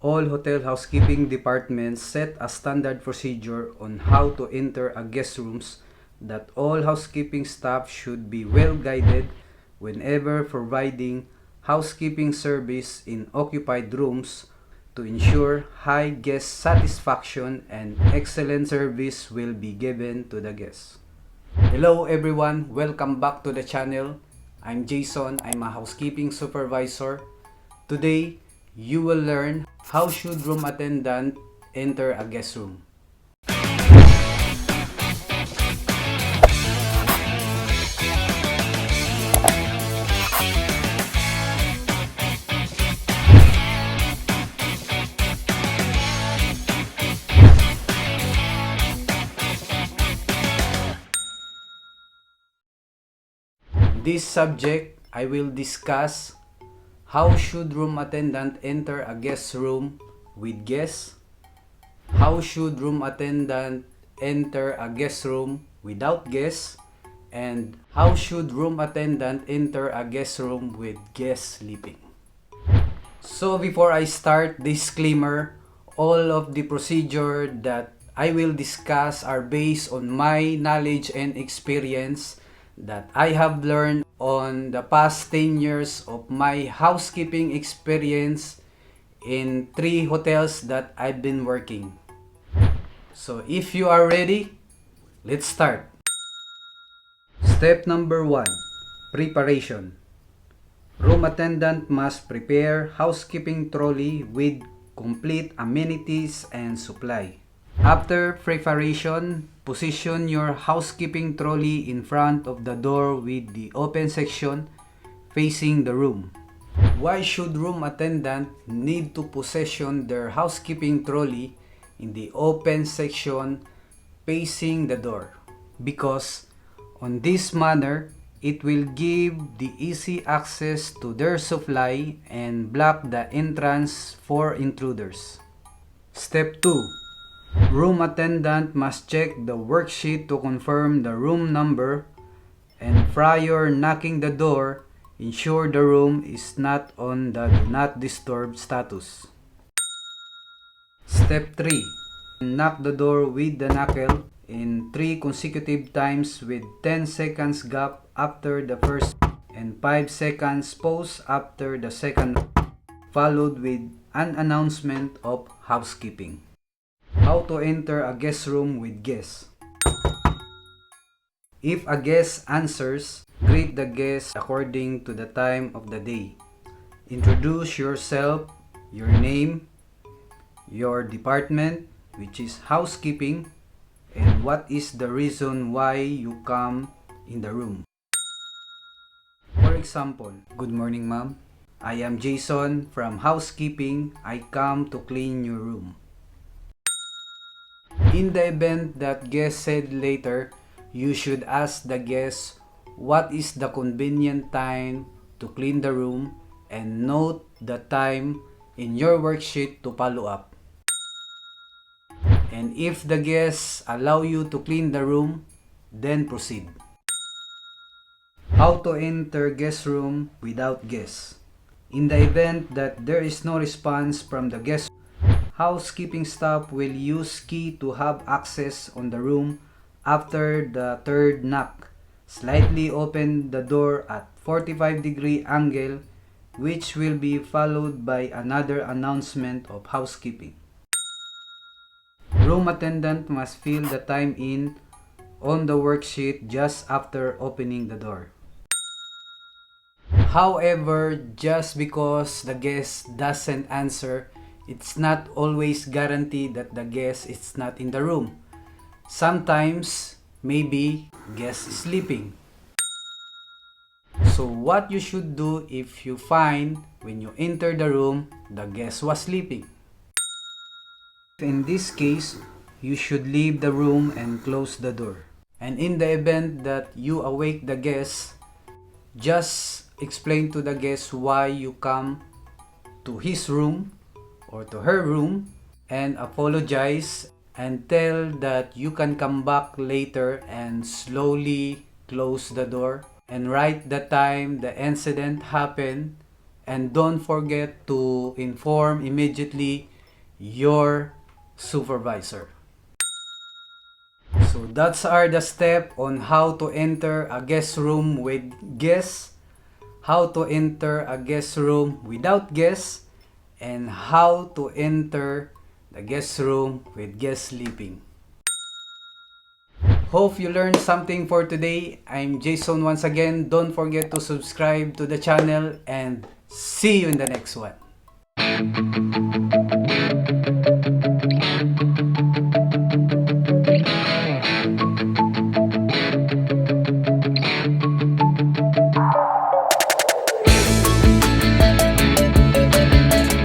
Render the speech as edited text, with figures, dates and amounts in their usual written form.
All hotel housekeeping departments set a standard procedure on how to enter a guest rooms that all housekeeping staff should be well guided whenever providing housekeeping service in occupied rooms to ensure high guest satisfaction and excellent service will be given to the guests. Hello everyone, welcome back to the channel. I'm Jayson, I'm a housekeeping supervisor. Today, you will learn how should room attendant enter a guest room. This subject, I will discuss how should room attendant enter a guest room with guests, how should room attendant enter a guest room without guests, and how should room attendant enter a guest room with guests sleeping. So before I start, disclaimer, all of the procedure that I will discuss are based on my knowledge and experience that I have learned on the past 10 years of my housekeeping experience in 3 hotels that I've been working. So if you are ready, let's start. Step number 1, preparation. Room attendant must prepare housekeeping trolley with complete amenities and supply. After preparation, position your housekeeping trolley in front of the door with the open section facing the room. Why should room attendant need to position their housekeeping trolley in the open section facing the door? Because on this manner, it will give the easy access to their supply and block the entrance for intruders. Step 2. Room attendant must check the worksheet to confirm the room number, and prior knocking the door, ensure the room is not on the do not disturb status. Step 3. Knock the door with the knuckle in 3 consecutive times with 10 seconds gap after the first and 5 seconds pause after the second, followed with an announcement of housekeeping. How to enter a guest room with guests. If a guest answers, greet the guest according to the time of the day. Introduce yourself, your name, your department, which is housekeeping, and what is the reason why you come in the room. For example, good morning ma'am. I am Jayson from housekeeping. I come to clean your room. In the event that guest said later, you should ask the guest what is the convenient time to clean the room and note the time in your worksheet to follow up. And if the guests allow you to clean the room, then proceed. How to enter guest room without guests. In the event that there is no response from the guest, housekeeping staff will use key to have access on the room after the third knock. Slightly open the door at 45-degree angle, which will be followed by another announcement of housekeeping. Room attendant must fill the time in on the worksheet just after opening the door. However, just because the guest doesn't answer, it's not always guaranteed that the guest is not in the room. Sometimes, maybe, guest is sleeping. So what you should do if you find when you enter the room, the guest was sleeping? In this case, you should leave the room and close the door. And in the event that you awake the guest, just explain to the guest why you come to his room or to her room and apologize and tell that you can come back later and slowly close the door and write the time the incident happened, and don't forget to inform immediately your supervisor. So that's are the step on how to enter a guest room with guests, how to enter a guest room without guests, and how to enter the guest room with guest sleeping. Hope you learned something for today. I'm Jayson once again. Don't forget to subscribe to the channel and see you in the next one.